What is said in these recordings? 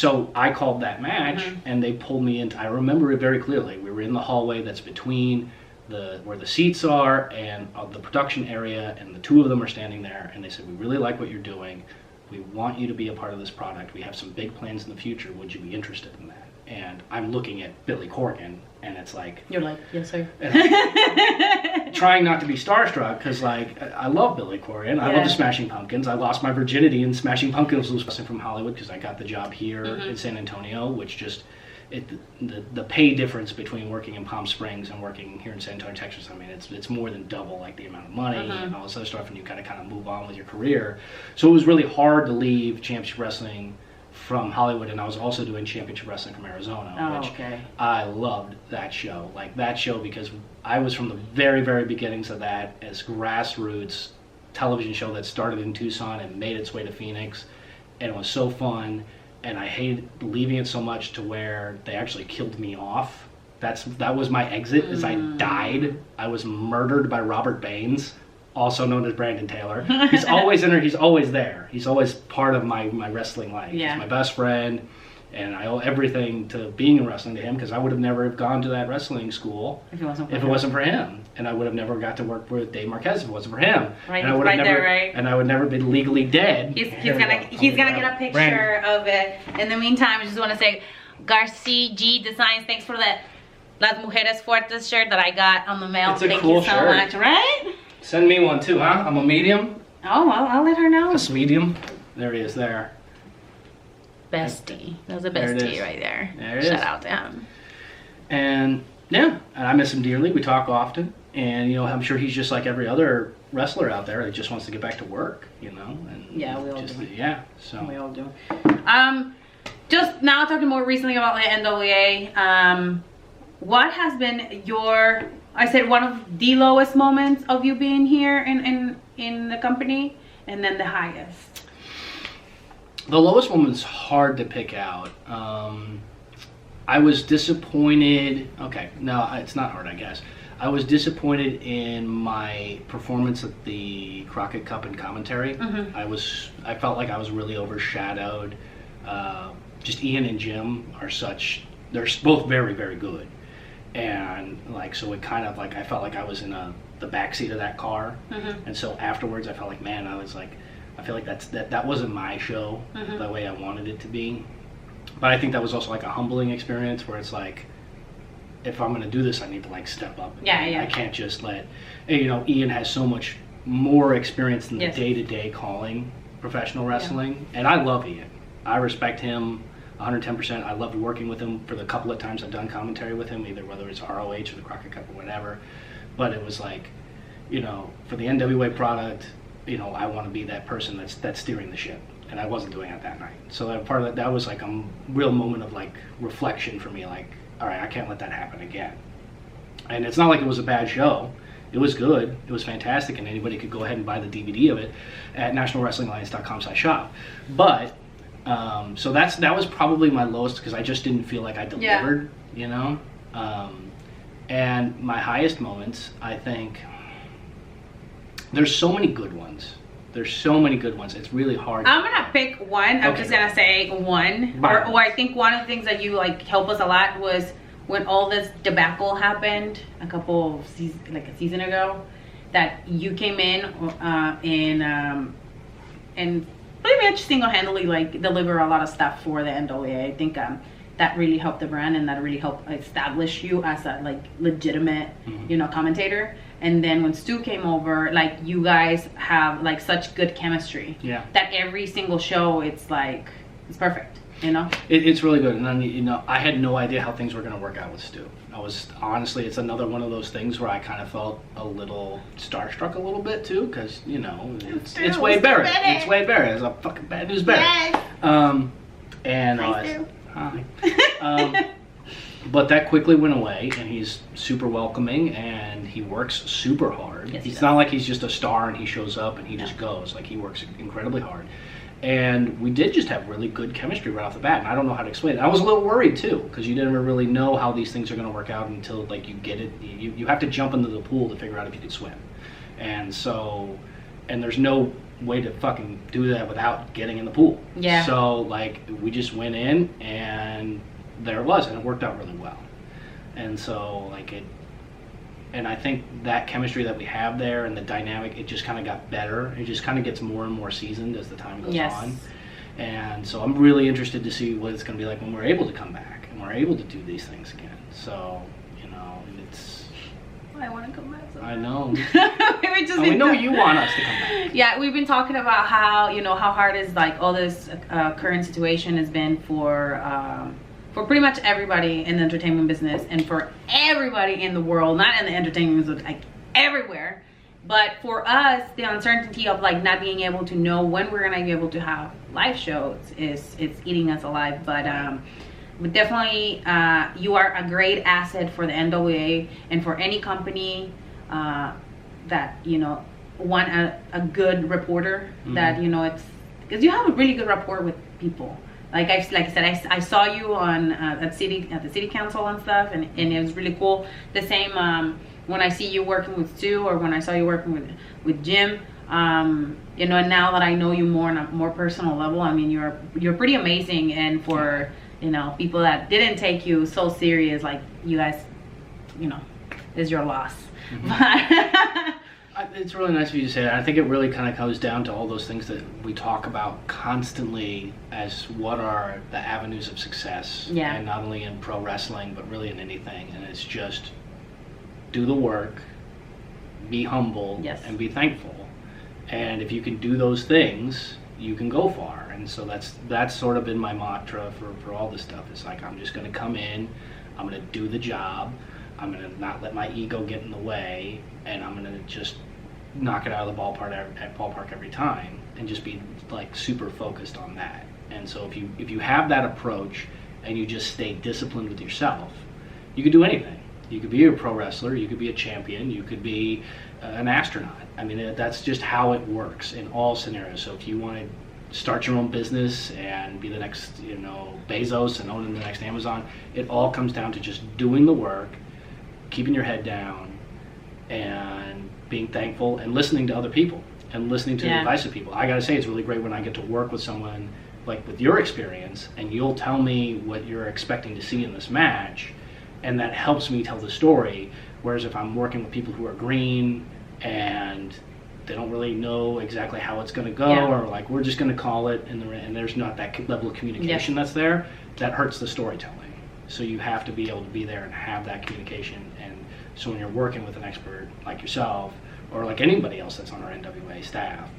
So I called that match, and they pulled me into. I remember it very clearly. We were in the hallway that's between where the seats are and the production area, and the two of them are standing there, and they said, "We really like what you're doing. We want you to be a part of this product. We have some big plans in the future. Would you be interested in that?" And I'm looking at Billy Corgan, and it's like... You're like, yes, sir. Trying not to be starstruck, because, like, I love Billy Corgan. I love the Smashing Pumpkins. I lost my virginity in Smashing Pumpkins from Hollywood, because I got the job here in San Antonio, which just... the pay difference between working in Palm Springs and working here in San Antonio, Texas, I mean, it's more than double, like, the amount of money and all this other stuff, and you kind of move on with your career. So it was really hard to leave Championship Wrestling from Hollywood, and I was also doing Championship Wrestling from Arizona, which I loved that show. Like, that show, because I was from the very, very beginnings of that as grassroots television show that started in Tucson and made its way to Phoenix, and it was so fun. And I hated leaving it so much to where they actually killed me off. That was my exit, is I died. I was murdered by Robert Baines, also known as Brandon Taylor. He's always in there, he's always there. He's always part of my wrestling life. Yeah. He's my best friend, and I owe everything to being in wrestling to him, because I would have never have gone to that wrestling school if it wasn't for him. And I would have never got to work with Dave Marquez if it wasn't for him. Right, and I would have never, right? And I would never been legally dead. He's gonna get a picture of it. In the meantime, I just want to say, Garcia G Designs, thanks for the Las Mujeres Fuertes shirt that I got on the mail. Thank you so much, right? Send me one too, huh? I'm a medium. Oh, I'll let her know. A medium. There he is there. Bestie. That was a bestie right there. There it is. Shout out to him. And yeah, and I miss him dearly. We talk often. And, you know, I'm sure he's just like every other wrestler out there that just wants to get back to work, you know? And yeah, we all do. Yeah, so. We all do. Just now talking more recently about the NWA, what has been your, I said one of the lowest moments of you being here in the company, and then the highest? The lowest moment's hard to pick out. I was disappointed. Okay, no, it's not hard, I guess. I was disappointed in my performance at the Crockett Cup and commentary. I felt like I was really overshadowed. Just Ian and Jim are they're both very, very good. And like, so it kind of like, I felt like I was in the backseat of that car. And so afterwards I felt like, man, I feel like that wasn't my show the way I wanted it to be. But I think that was also like a humbling experience where it's like, if I'm going to do this, I need to like step up. I can't just let, you know, Ian has so much more experience in the day-to-day calling professional wrestling. And I love Ian. I respect him 110%. I loved working with him for the couple of times I've done commentary with him, either whether it's ROH or the Crockett Cup or whatever. But it was like, you know, for the NWA product, you know, I want to be that person that's steering the ship. And I wasn't doing it that night. So that was like a real moment of like reflection for me, like, all right, I can't let that happen again. And it's not like it was a bad show. It was good. It was fantastic, and anybody could go ahead and buy the DVD of it at nationalwrestlingalliance.com/shop. But so that was probably my lowest, because I just didn't feel like I delivered, you know. And my highest moments, I think, there's so many good ones. There's so many good ones. It's really hard. I'm gonna pick one. I'm just gonna say one. Or I think one of the things that you like help us a lot was when all this debacle happened a couple of like a season ago, that you came in and pretty much single-handedly like deliver a lot of stuff for the NWA. I think that really helped the brand, and that really helped establish you as a like legitimate, you know, commentator. And then when Stu came over, like, you guys have like such good chemistry. Yeah. That every single show, it's like, it's perfect, you know? It's really good. And then, you know, I had no idea how things were going to work out with Stu. Honestly, it's another one of those things where I kind of felt a little starstruck a little bit too, because, you know, it's Wade Barrett. It's Wade Barrett. It's a fucking bad news Barrett. Yes. And hi. But that quickly went away, and he's super welcoming, and he works super hard. Yes, he's not like he's just a star and he shows up and he just goes. Like, he works incredibly hard. And we did just have really good chemistry right off the bat, and I don't know how to explain it. I was a little worried too, because you never really know how these things are going to work out until like you get it. You have to jump into the pool to figure out if you can swim. And so, and there's no way to fucking do that without getting in the pool. Yeah. So like we just went in and there it was, and it worked out really well. And so like and I think that chemistry that we have there and the dynamic, it just kind of got better. It just kind of gets more and more seasoned as the time goes on. And so I'm really interested to see what it's going to be like when we're able to come back and we're able to do these things again. So, you know, it's... I want to come back. I know. We know you want us to come back. Yeah, we've been talking about how, you know, how hard is like all this current situation has been for pretty much everybody in the entertainment business and for everybody in the world, not in the entertainment business, like everywhere. But for us, the uncertainty of like not being able to know when we're gonna be able to have live shows it's eating us alive. But definitely, you are a great asset for the NWA and for any company that, you know, want a good reporter. That, you know, it's because you have a really good rapport with people. Like I said, I saw you on at the city council and stuff, and it was really cool. The same when I see you working with Stu, or when I saw you working with Jim. You know, and now that I know you more on a more personal level, I mean, you're pretty amazing. And for, you know, people that didn't take you so serious, like you guys, you know, is your loss. It's really nice of you to say that. I think it really kind of comes down to all those things that we talk about constantly as what are the avenues of success. Yeah. And not only in pro wrestling, but really in anything. And it's just do the work, be humble, and be thankful. And if you can do those things, you can go far. And so that's sort of been my mantra for all this stuff. It's like, I'm just going to come in, I'm going to do the job, I'm going to not let my ego get in the way, and I'm going to just knock it out of the ballpark every time, and just be like super focused on that. And so if you have that approach and you just stay disciplined with yourself, you can do anything. You could be a pro wrestler, you could be a champion, you could be an astronaut. I mean, that's just how it works in all scenarios. So if you want to start your own business and be the next, you know, Bezos and owning the next Amazon, it all comes down to just doing the work, keeping your head down, and being thankful and listening to other people and listening to the advice of people. I gotta say, it's really great when I get to work with someone like with your experience, and you'll tell me what you're expecting to see in this match, and that helps me tell the story. Whereas if I'm working with people who are green and they don't really know exactly how it's going to go, or like we're just going to call it, and there's not that level of communication that's there, that hurts the storytelling. So you have to be able to be there and have that communication. And so when you're working with an expert like yourself, or like anybody else that's on our NWA staff,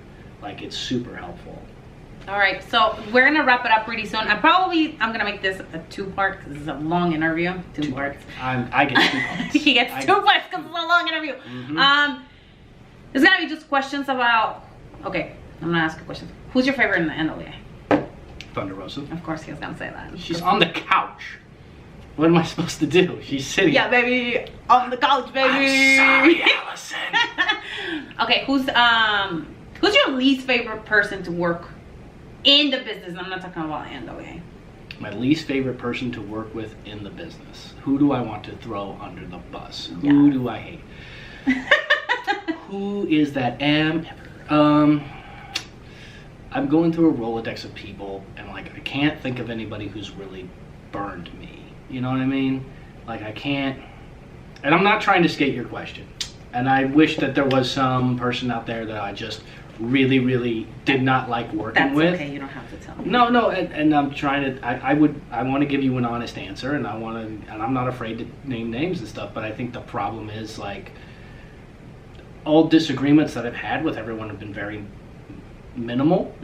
like it's super helpful. All right, so we're gonna wrap it up pretty soon. I'm gonna make this a two-part because it's a long interview. Two parts. I get 2 parts. He gets 2 parts because it's a long interview. There's gonna be just questions about. Okay, I'm gonna ask you questions. Who's your favorite in the NWA? Thunder Rosa. Of course, he was gonna say that. She's on the couch. What am I supposed to do? She's sitting. Yeah, baby, on the couch, baby. I'm sorry, Allison. Okay, who's your least favorite person to work in the business? I'm not talking about NWA. My least favorite person to work with in the business. Who do I want to throw under the bus? Who do I hate? Who is that I'm going through a Rolodex of people, and like I can't think of anybody who's really burned me. You know what I mean? Like I can't, and I'm not trying to skate your question. And I wish that there was some person out there that I just really, really did not like working with. That's okay, you don't have to tell me. No, and I'm trying to, I want to give you an honest answer, and I'm not afraid to name names and stuff, but I think the problem is like, all disagreements that I've had with everyone have been very minimal,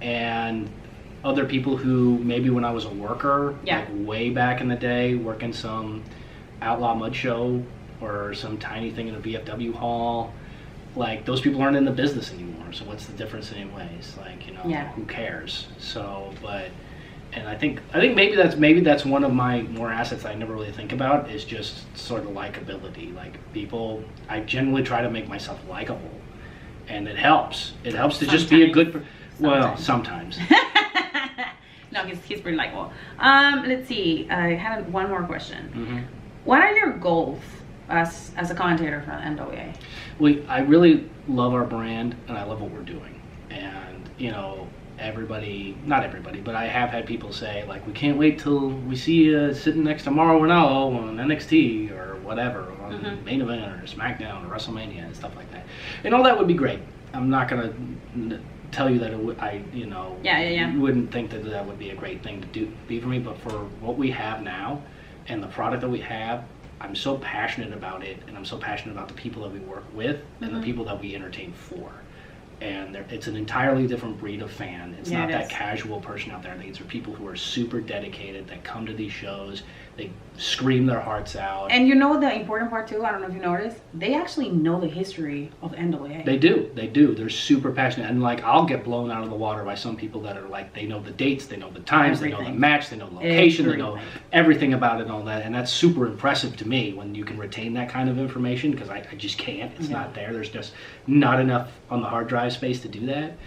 and other people who maybe when I was a worker, like way back in the day, working some outlaw mud show or some tiny thing in a VFW hall, like those people aren't in the business anymore. So what's the difference anyways? Like, you know, who cares? So, and I think maybe that's one of my more assets that I never really think about, is just sort of likability. Like people, I generally try to make myself likable, and it helps. It helps to just be a good. Well, sometimes. No, he's pretty likable. Let's see. I had one more question. What are your goals as a commentator for NWA? I really love our brand, and I love what we're doing. you know, not everybody, but I have had people say, like, we can't wait till we see you sitting next to Mauro Ranallo on NXT or whatever, on Main Event or SmackDown or WrestleMania and stuff like that. And all that would be great. I'm not going to tell you that you wouldn't think that that would be a great thing to be for me, but for what we have now and the product that we have, I'm so passionate about it, and I'm so passionate about the people that we work with and the people that we entertain for. And it's an entirely different breed of fan. It's not that casual person out there. These are people who are super dedicated, that come to these shows, they scream their hearts out. And you know the important part too, I don't know if you noticed, they actually know the history of NWA. They do. They're super passionate. And like, I'll get blown out of the water by some people that are like, they know the dates, they know the times, they know the match, they know the location, they know everything about it and all that. And that's super impressive to me when you can retain that kind of information, because I just can't. It's not there. There's just not enough on the hard drive space to do that.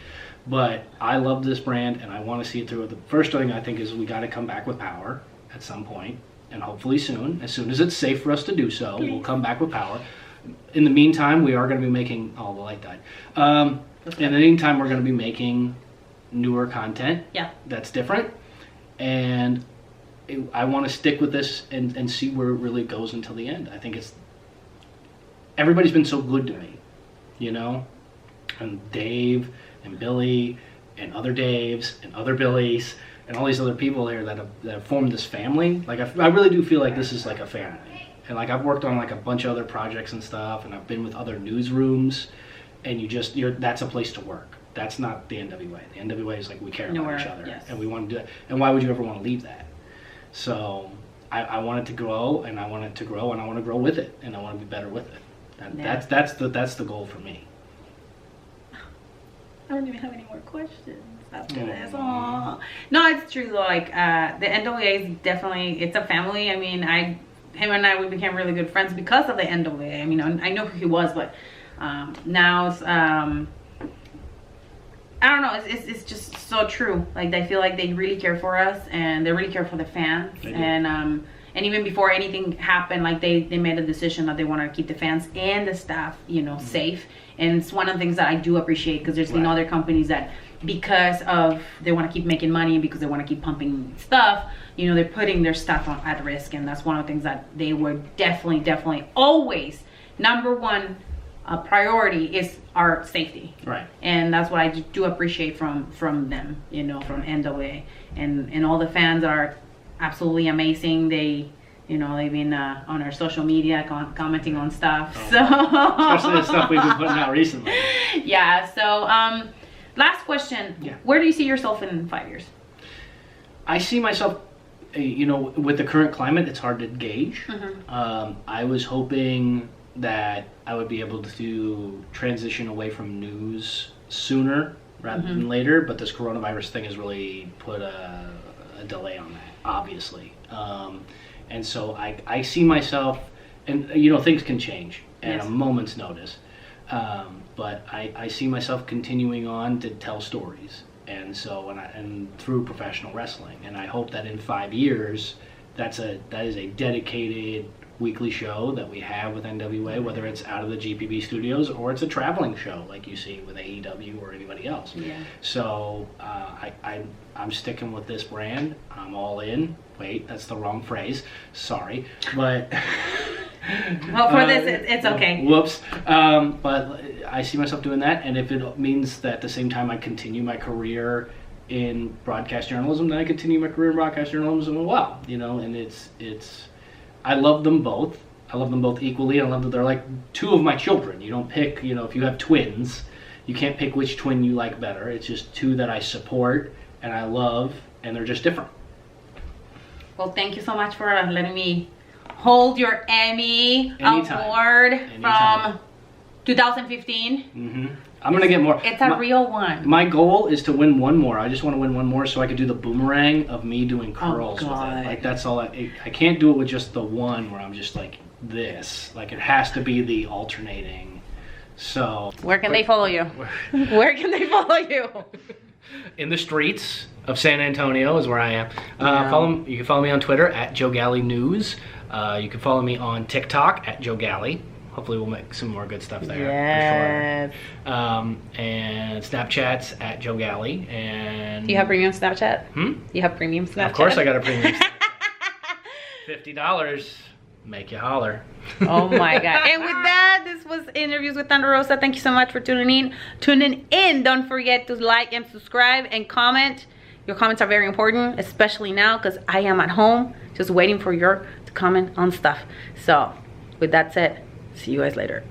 But I love this brand and I want to see it through. The first thing I think is we got to come back with power at some point, and hopefully soon as it's safe for us to do so. We'll come back with power. In the meantime, we are going to be making the light died. In the meantime, we're going to be making newer content that's different, and I want to stick with this and see where it really goes until the end. I think everybody's been so good to me, you know, and Dave and Billy and other Daves and other Billys and all these other people here that have formed this family. Like, I really do feel like this is like a family. And like, I've worked on like a bunch of other projects and stuff, and I've been with other newsrooms, and that's a place to work. That's not the NWA. The NWA is like, we care about each other, and we want to do it. And why would you ever want to leave that? So I want it to grow, and I want it to grow, and I want to grow with it, and I want to be better with it. That's the goal for me. I don't even have any more questions after this. Aww. No, it's true though. Like, the NWA is definitely, it's a family. I mean, him and I, we became really good friends because of the NWA. I mean, I know who he was, but now it's, I don't know. It's just so true. Like, I feel like they really care for us, and they really care for the fans. And even before anything happened, like, they made a decision that they want to keep the fans and the staff, you know, safe. And it's one of the things that I do appreciate, because there's other companies that, because of they want to keep making money, because they want to keep pumping stuff, you know, they're putting their stuff at risk. And that's one of the things that they would definitely always, number one priority is our safety. Right. And that's what I do appreciate from them, you know, from NWA. And all the fans are absolutely amazing. They've been on our social media commenting on stuff. Especially the stuff we've been putting out recently. Yeah. So last question. Yeah. Where do you see yourself in 5 years? I see myself, you know, with the current climate, it's hard to gauge. I was hoping that I would be able to transition away from news sooner rather than later, but this coronavirus thing has really put a delay on that, obviously. And so I see myself, and you know, things can change at a moment's notice, but I see myself continuing on to tell stories, and so and through professional wrestling, and I hope that in 5 years that is a dedicated weekly show that we have with NWA, whether it's out of the GPB studios or it's a traveling show like you see with AEW or anybody else. So I'm sticking with this brand. I'm all in. Wait, that's the wrong phrase. Sorry, but well, for this, it's okay. Whoops. But I see myself doing that, and if it means that at the same time I continue my career in broadcast journalism, then I continue my career in broadcast journalism as well. You know, and it's. I love them both. I love them both equally. I love that they're like two of my children. You don't pick, you know, if you have twins, you can't pick which twin you like better. It's just two that I support and I love, and they're just different. Well, thank you so much for letting me hold your Emmy award from 2015. I'm going to get more. It's a real one. My goal is to win one more. I just want to win one more so I could do the boomerang of me doing curls with it. Like, that's all. I can't do it with just the one where I'm just like this. Like, it has to be the alternating. So. Where can they follow you? Where can they follow you? In the streets of San Antonio is where I am. You can follow me on Twitter at Joe Galli News. You can follow me on TikTok at Joe Galli. hopefully we'll make some more good stuff there. Yes. For sure. And Snapchat's at Joe Galli. And Do you have premium Snapchat? You have premium Snapchat? Of course I got a premium Snapchat. $50. Make you holler. Oh my God. And with that, this was Interviews with Thunder Rosa. Thank you so much for tuning in. Don't forget to like and subscribe and comment. Your comments are very important, especially now because I am at home just waiting for you to comment on stuff. So with that said, see you guys later.